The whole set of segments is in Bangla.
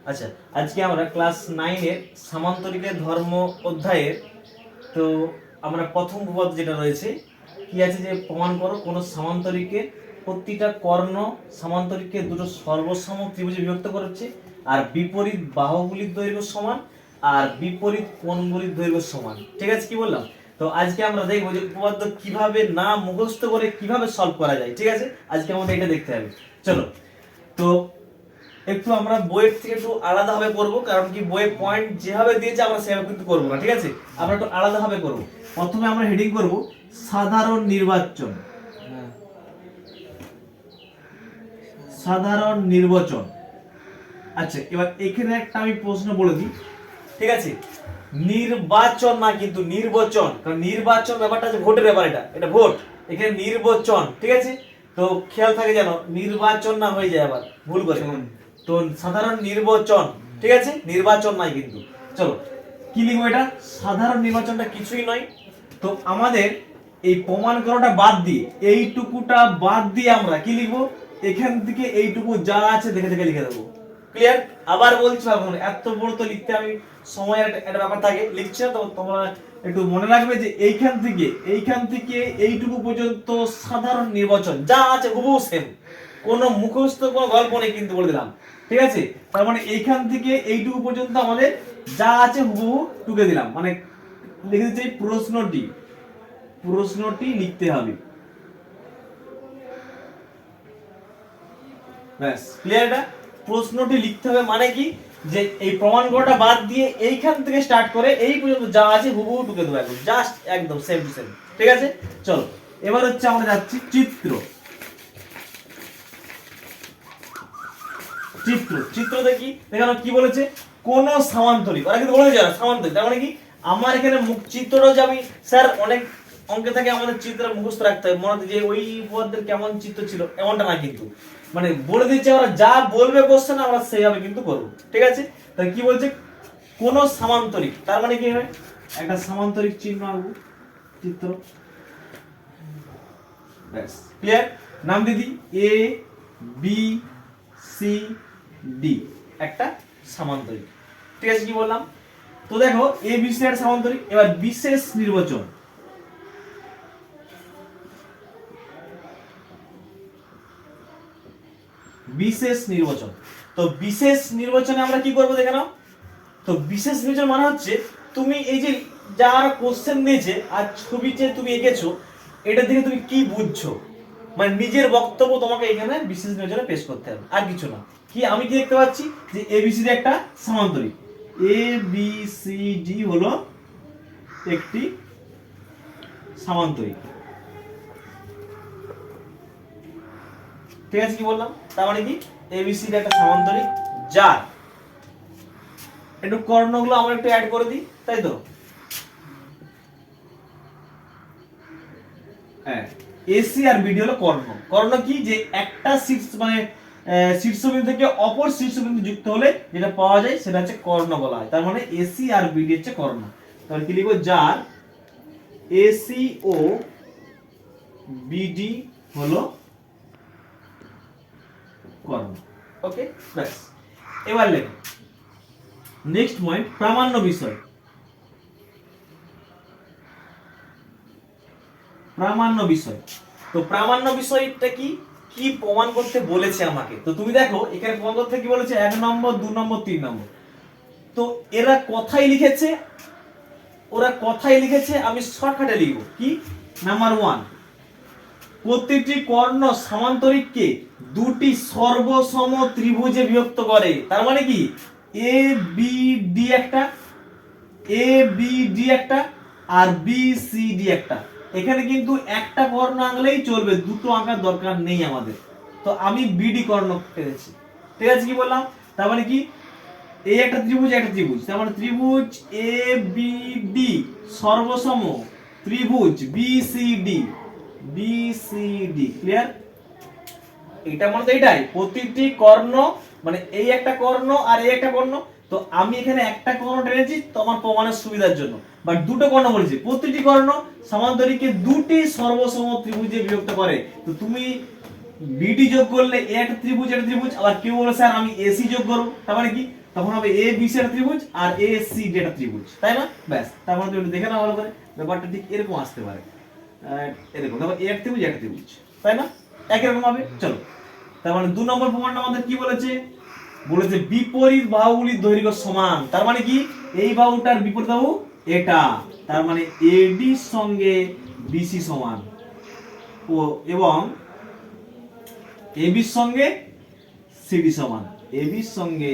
আচ্ছা, আজকে আমরা ক্লাস 9 এর সামান্তরিকের ধর্ম অধ্যায়ের তো আমরা প্রথম উপপাদ্য যেটা রয়েছে কি আছে যে প্রমাণ করো কোন সামান্তরিকের প্রতিটা কর্ণ সামান্তরিকের দুটো সর্বসম ত্রিভুজে বিভক্ত করছে আর বিপরীত বাহুগুলির দৈর্ঘ্য সমান আর বিপরীত কোণগুলির দৈর্ঘ্য সমান। ঠিক আছে, কি বললাম? তো আজকে আমরা দেখবো যে উপপাদ্য কিভাবে না মুখস্থ করে কিভাবে সলভ করা যায়। ঠিক আছে, আজকে আমাদের এটা দেখতে হবে। চলো, তো একটু আমরা বইয়ের থেকে একটু আলাদা ভাবে করব, কারণ কি বইয়ে পয়েন্ট যেভাবে দিয়েছে আমরা সেভাবে কিন্তু করব না। ঠিক আছে, আমরা একটু আলাদা ভাবে করব। প্রথমে আমরা হেডিং করব সাধারণ নির্বাচন। সাধারণ নির্বাচন। আচ্ছা, এবার এখানে একটা আমি প্রশ্ন বলে দিই। ঠিক আছে, নির্বাচন না কিন্তু নির্বাচন, কারণ নির্বাচন ব্যাপারটা আছে ভোটের ব্যাপার, এটা ভোট, এখানে নির্বাচন। ঠিক আছে, তো খেয়াল থাকে যেন নির্বাচন না হয়ে যায় আবার ভুল করে। তো সাধারণ নির্বাচন, ঠিক আছে, নির্বাচন নাই কিন্তু। চলো কি লিখবো, এটা সাধারণ নির্বাচনটা কিছুই নয়। তো আমাদের এই প্রমাণ করাটা বাদ দিয়ে এইটুকুটা বাদ দিয়ে আমরা কি লিখবো, এখান থেকে এইটুকু যা আছে দেখে দেখে লিখে দেবো। ক্লিয়ার? আবার বলছি, ভাবুন এত বড় তো লিখতে আমি সময় একটা ব্যাপার থাকে, লিখছি তো তোমরা একটু মনে রাখবে যে এইখান থেকে এইটুকু পর্যন্ত সাধারণ নির্বাচন যা আছে হুবহু সেম, কোনো মুখস্থ কোনো গল্প নেই কিন্তু, বলে দিলাম। ঠিক আছে, তার মানে এইখান থেকে এইটুকু পর্যন্ত আমাদের যা আছে হুবহু টুকে দিলাম, মানে লিখে দিচ্ছি প্রশ্নটি লিখতে হবে। ব্যাস, ক্লিয়ার? এটা প্রশ্নটি লিখতে হবে মানে কি, যে এই প্রমাণ করাটা বাদ দিয়ে এইখান থেকে স্টার্ট করে এই পর্যন্ত যা আছে হুবহু টুকে দেবো, একদম জাস্ট একদম সেম টু সেম। ঠিক আছে, চলো এবার হচ্ছে আমরা যাচ্ছি চিত্র। চিত্র দেখি, দেখানো কি বলেছে, কোন সামান্তরিক, ওরা কিন্তু বলে যারা সামান্তরিক, তার মানে কি আমার এখানে মুখ চিত্রটা যে আমি স্যার অনেক অঙ্কে থাকে আমাদের চিত্র মুখস্থ রাখতে হয়, মনে যে ওই উপপাদ্যের কেমন চিত্র ছিল এমনটা না কিন্তু, মানে বলে দিচ্ছে ওরা যা বলবে কোশ্চেন আমরা সেইভাবে কিন্তু করব। ঠিক আছে, তাই কি বলছে, কোন সামান্তরিক, তার মানে কি হবে একটা সামান্তরিক চিহ্ন আঁকবো, চিত্র। ব্যাস, ক্লিয়ার? নাম দিদি এ বি সি ডি, একটা সামান্তরিক। ঠিক আছে, কি বললাম? তো দেখো এ বি সি এর সামান্তরিক। এবার বিশেষ নির্বাচন, তো বিশেষ নির্বাচনে আমরা কি করব দেখে নাও। তো বিশেষ নির্বাচন মানে হচ্ছে তুমি এই যে যার কোশ্চেন দিয়েছে আর ছবিতে তুমি এঁকেছো, এটা থেকে তুমি কি বুঝছো, মানে নিজের বক্তব্য তোমাকে এখানে বিশেষ নির্বাচনে পেশ করতে হবে, আর কিছু না। কি আমি কি দেখতে পাচ্ছি যে এবিসিডি একটা সামান্তরিক, এ বি সি ডি হলো একটি সামান্তরিক। ঠিক আছে, কি বললাম? তার মানে কি এবিসিডি একটা সামান্তরিক যার একটু কর্ণগুলো আমরা একটু অ্যাড করে দিই, তাই তো? হ্যাঁ, এসি আর বিডি হলো কর্ণ। কর্ণ কি, যে একটা শীর্ষ মানে শীর্ষবিন্দু থেকে অপর শীর্ষবিন্দু যুক্ত হলে যেটা পাওয়া যায় সেটা হচ্ছে কর্ণ বলা হয়। তার মানে এসি আর বিডি হচ্ছে কর্ণ। তাহলে কি লিখবো, যার এসি ও বিডি হলো কর্ণ। ওকে, ব্যাস। এবার লেখো নেক্সট পয়েন্ট, প্রামাণ্য বিষয়। তো প্রামাণ্য বিষয়টা কি কি প্রমাণ করতে বলেছে আমাকে। তো তুমি দেখো এখানে প্রমাণ করতে কি বলেছে, 1 নম্বর 2 নম্বর 3 নম্বর। তো ওরা কথাই লিখেছে, আমি শর্টকাটে লিখব। কি, নাম্বার 1, প্রতিটি কর্ণ সামান্তরিককে দুটি সর্বসম ত্রিভুজে বিভক্ত করে। তার মানে কি এ বি ডি একটা আর বি সি ডি একটা। এখানে কিন্তু একটা কর্ণ আঁকলেই চলবে, দুটো আঁকার দরকার নেই আমাদের। তো আমি বিডি কর্ণ পেয়েছি। ঠিক আছে, কি বললাম? তার মানে কি এই একটা ত্রিভুজ, তার মানে ত্রিভুজ এ বি ডি সর্বসম ত্রিভুজ বি সি ডি। ক্লিয়ার? এটা মানে তো এটাই, প্রতিটি কর্ণ মানে এই একটা কর্ণ আর এই একটা কর্ণ। তো আমি এখানে একটা কর্ণ টেনেছি তোমার প্রমাণের সুবিধার জন্য, বাট দুটো কর্ণ বলেছি। প্রতিটি কর্ণ সামান্তরিককে দুটি সর্বসম ত্রিভুজে বিভক্ত করে। তো তুমি বিডি যোগ করলে একটা ত্রিভুজ, আবার কেউ বলে স্যার আমি এসি যোগ করব, তার মানে কি তখন হবে এ বি সি একটা ত্রিভুজ আর এ সি ডি একটা ত্রিভুজ, তাই না? ব্যাস, তার মানে তুমি দেখে নাও ভালো করে, ব্যাপারটা ঠিক এরকম আসতে পারে। এরকম দেখো এ একটা ত্রিভুজ একটা ত্রিভুজ, তাই না? একই রকম হবে। চলো, তার মানে 2 নম্বর প্রমাণটা আমাদের কি বলেছে? বলেছে বিপরীত বাহুগুলির দৈর্ঘ্য সমান। তার মানে কি, এই বাহুটার বিপরীত বাহু এটা, তার মানে এডি সঙ্গে বিসি সমান, ও এবং এবি সঙ্গে সিডি সমান, এবি সঙ্গে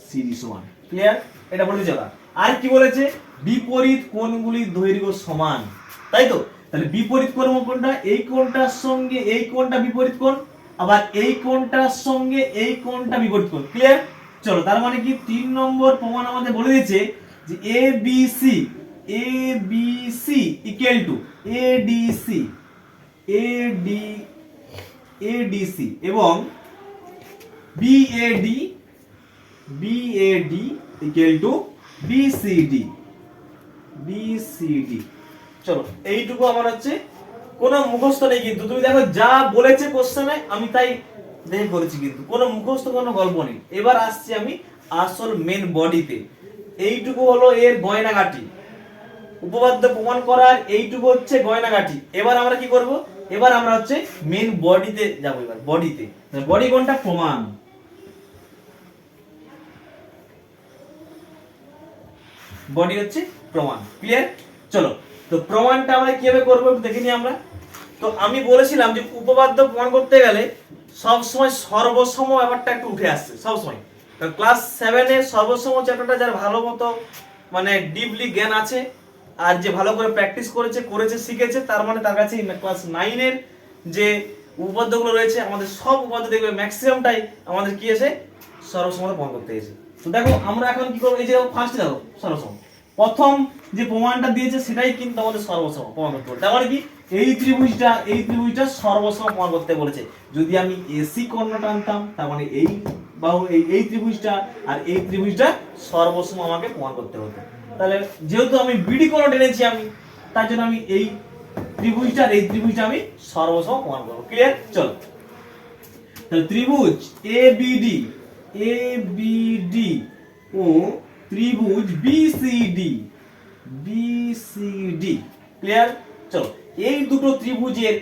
সিডি সমান। ক্লিয়ার? এটা বলেছে ওরা। আর কি বলেছে? বিপরীত কোণগুলির দৈর্ঘ্য সমান, তাই তো? তাহলে বিপরীত কোণ কোনটা? এই কোণটার সঙ্গে এই কোণটা বিপরীত কোণ, আবার এই কোণটার সঙ্গে এই কোণটা বিপরীত কোণ। ক্লিয়ার? চলো, তার মানে কি 3 নম্বর প্রমাণ আমাদের বলে দিয়েছে যে A B C equal to ADC ADC এবং বিএডি ইকুয়াল টু বিসিডি। চলো, এইটুকু আমার হচ্ছে কোনো মুখস্থ নেই, কিন্তু তুমি দেখো যা বলেছে কোশ্চেনে আমি তাই দেখে করেছি, কিন্তু কোনো মুখস্থ কোনো গল্প নেই। এবার আসছি আমি আসল মেন বডিতে। এইটুকু হলো এর গয়নাগাটি, উপপাদ্য প্রমাণ করার এইটুকু হচ্ছে গয়নাগাটি। এবার আমরা কি করব? এবার আমরা হচ্ছে মেন বডিতে যাব। এবার বডিতে, বডি কোনটা? প্রমাণ। বডি হচ্ছে প্রমাণ। ক্লিয়ার? চলো, তো প্রমাণটা আমরা কিভাবে করব একটু দেখে নিই আমরা। তো আমি বলেছিলাম যে উপপাদ্য প্রমাণ করতে গেলে সব সময় সর্বসম ব্যাপারটা একটু উঠে আসছে সব সময়। তো ক্লাস 7 এর সর্বসম চ্যাপ্টারটা যার ভালো মতো মানে ডিপলি জ্ঞান আছে আর যে ভালো করে প্র্যাকটিস করেছে শিখেছে, তার মানে তার কাছে ক্লাস 9 এর যে উপপাদ্যগুলো রয়েছে আমাদের সব উপপাদ্য দেখবে ম্যাক্সিমামটাই আমাদের কি এসে সর্বসমতা প্রমাণ করতে এসে। তো দেখো আমরা এখন কি করব? এই যে ফার্স্ট দেখো সর্বসম, প্রথম যে প্রমাণটা দিয়েছে সেটাই কিন্তু আমাদের সর্বসম প্রমাণ করতে বলে। তার মানে কি, এই ত্রিভুজটা সর্বসম প্রমাণ করতে বলেছে। যদি আমি এসি কর্ণটা আনতাম তার মানে এই বাহু এই ত্রিভুজটা আর এই ত্রিভুজটা সর্বসম আমাকে প্রমাণ করতে হতো। তাহলে যেহেতু আমি বিডি কোণ টেনেছি আমি, তার জন্য আমি এই ত্রিভুজটা আর এই ত্রিভুজটা আমি সর্বসম প্রমাণ করব। ক্লিয়ার? চলো, তাহলে ত্রিভুজ এবিডি ও ত্রিভুজ বিসিডি। ক্লিয়ার? চলো, এই দুটো ত্রিভুজের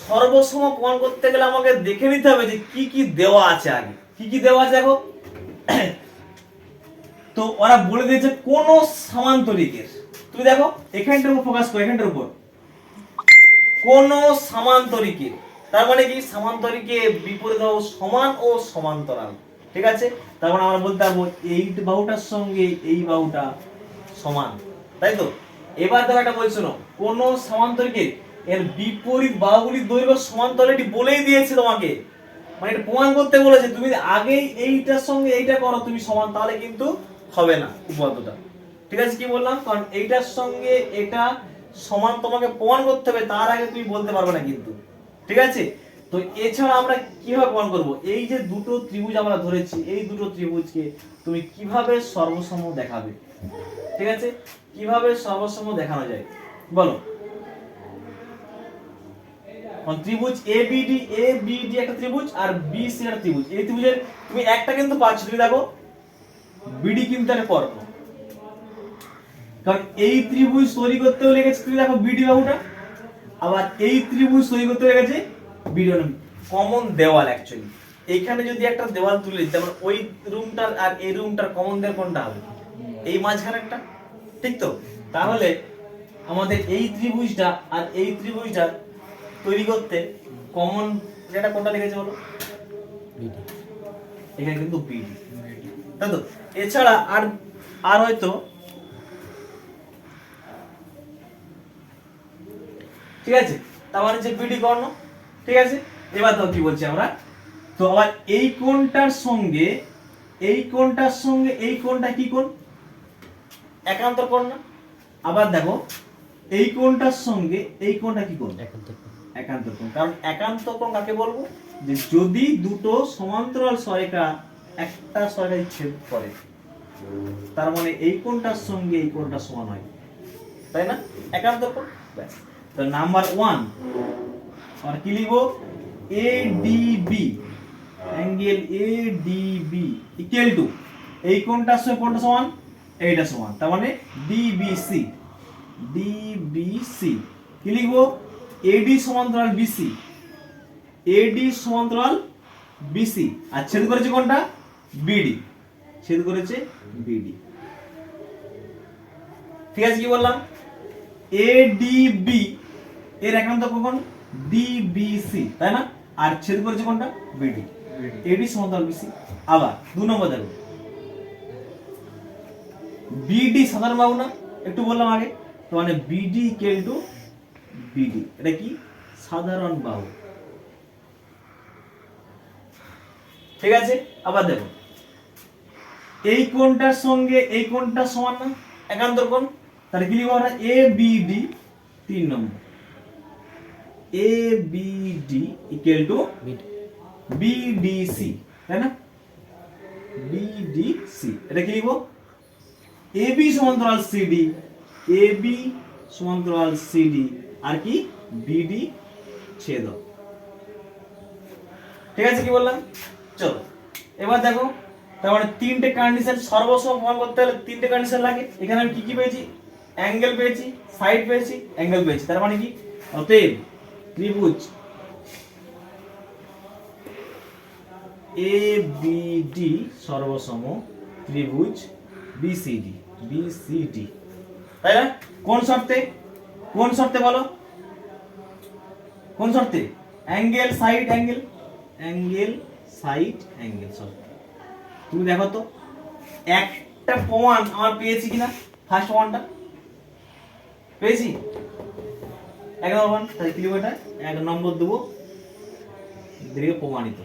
সর্বসম প্রমাণ করতে গেলে আমাকে দেখে নিতে হবে যে কি কি দেওয়া আছে। আগে কি কি দেওয়া আছে দেখো। তো ওরা বলে দিয়েছে কোন সমান্তরিকের, তুমি দেখো এখানটার উপর ফোকাস করো, এখানটার উপর কোন সমান্তরিকের, তার মানে কি সমান্তরিকে বিপরীত বাহু সমান ও সমান্তরাল। ঠিক আছে? তার মানে আমরা বলতে পারবো এই বাহুটার সঙ্গে এই বাহুটা সমান, তাই তো? এবার দেখো একটা বলছো না, কোন সমান্তরিকের এর বিপরীত বাহুগুলির দৈর্ঘ্য সমান্তরালটি বলেই দিয়েছে তোমাকে, মানে এটা প্রমাণ করতে বলেছে। তুমি আগেই এইটার সঙ্গে এইটা করো তুমি সমান, তাহলে কিন্তু হবে না উপপাদ্যটা। ঠিক আছে? কি বললাম? কারণ এইটার সঙ্গে এটা সমান তোমাকে প্রমাণ করতে হবে, তার আগে তুমি বলতে পারবে না কিন্তু। ঠিক আছে? তো এছাড়া আমরা কিভাবে প্রমাণ করব? এই যে দুটো ত্রিভুজ আমরা ধরেছি, এই দুটো ত্রিভুজকে তুমি কিভাবে সর্বসম দেখাবে? ঠিক আছে? কিভাবে সর্বসম দেখানো যায় বলো? ত্রিভুজ এবিডি একটা ত্রিভুজ আর বিসি একটা ত্রিভুজ। এই ত্রিভুজের তুমি একটা কিন্তু পাচ্ছ, তুমি দেখো বিডি কিন্তু একটা কর্ণ, কারণ এই ত্রিভুজ তৈরি করতে হলে গেছে তুমি দেখো বিডি বাহুটা, আবার এই ত্রিভুজ তৈরি করতে হলে গেছে বিডি কমন দেওয়াল। অ্যাকচুয়ালি এখানে যদি একটা দেওয়াল তুলে দিই, তারপর ওই রুমটার আর এই রুমটার কমন দেওয়াল কোনটা হবে? এই মাঝখানে একটা, ঠিক তো? তাহলে আমাদের এই ত্রিভুজটা আর এই ত্রিভুজটা তৈরি করতে কমন যেটা কোনটা লিখেছে বলো? বিডি। এখানে কিন্তু বিডি, তাই তো? এছাড়া আর হয়তো, ঠিক আছে, তার মানে যে বিডি কর্ণ। ঠিক আছে? এবার তো কি বলছি আমরা, তো আবার এই কোণটার সঙ্গে এই কোণটা কি কোণ? একান্তর কোণ না? আবার দেখো এই কোণটার সঙ্গে এই কোণটা কি কোণ? একান্তর কোণ। কারণ একান্তর কোণ কাকে বলবো? যে যদি দুটো সমান্তরাল সরেখা একটা সরেখায় ছেদ করে, তার মানে এই কোণটার সঙ্গে এই কোণটা সমান হয়, তাই না? একান্তর কোণ। ব্যাস। তো নাম্বার 1 আর কি লিখবো? ADB angle ADB equal to এই কোণটার সঙ্গে কোণটা সমান, এইটা সমান, তার মানে ডিবিসি। ডিবিসি কি লিখবো? এডি সমান্তরাল বিসি, এডি সমান্তরাল বিসি। আর ছেদ করেছে কোনটা? বিডি, ছেদ করেছে বিডি। ঠিক আছে, কি বললাম? এডিবি এর একান্ত কোণ ডিবিসি, তাই না? আর ছেদ করেছে কোনটা? বিডি, এডি সমান্তরাল বিসি। আবার 2 নম্বর দেখো, বিডি সাধারণ বাহু না, একটু বললাম আগে, তো মানে বিডি ইকুয়াল টু বিডি, এটা কি? সাধারণ বাহু। ঠিক আছে, আবার দেখো, এই কোণটার সঙ্গে এই কোণটা সমান না, একান্তর কোণ, তাহলে কি লিখবো আমরা? এ BD 3 number, A BD equal to BDC, তাই না? বিডিসি, এটা কি লিখবো? এবি সমান্তরাল সিডি, এবি সমান্তরাল সিডি, আর কি? বিডি ছেদক। ঠিক আছে, কি বললাম? চলো এবার দেখো, তার মানে 3টে কন্ডিশন সর্বসম প্রমাণ করতে হলে 3টে কন্ডিশন লাগে। এখানে আমি কি কি পেয়েছি? অ্যাঙ্গেল পেয়েছি, সাইড পেয়েছি, অ্যাঙ্গেল পেয়েছি। তার মানে কি? অতএব ত্রিভুজ এবিডি সর্বসম ত্রিভুজ বিসিডি, বিসিডি, তাই না? কোন শর্তে? কোন শর্তে বলো? কোন শর্তে? Angle side angle, angle side angle শর্তে। তুমি দেখো তো একটা প্রমাণ আমার পেয়েছি কিনা? ফার্স্ট প্রমাণটা পেয়েছি 1 নম্বর, তাহলে কি লিখবো? এটা 1 নম্বর দেবো, প্রমাণিত।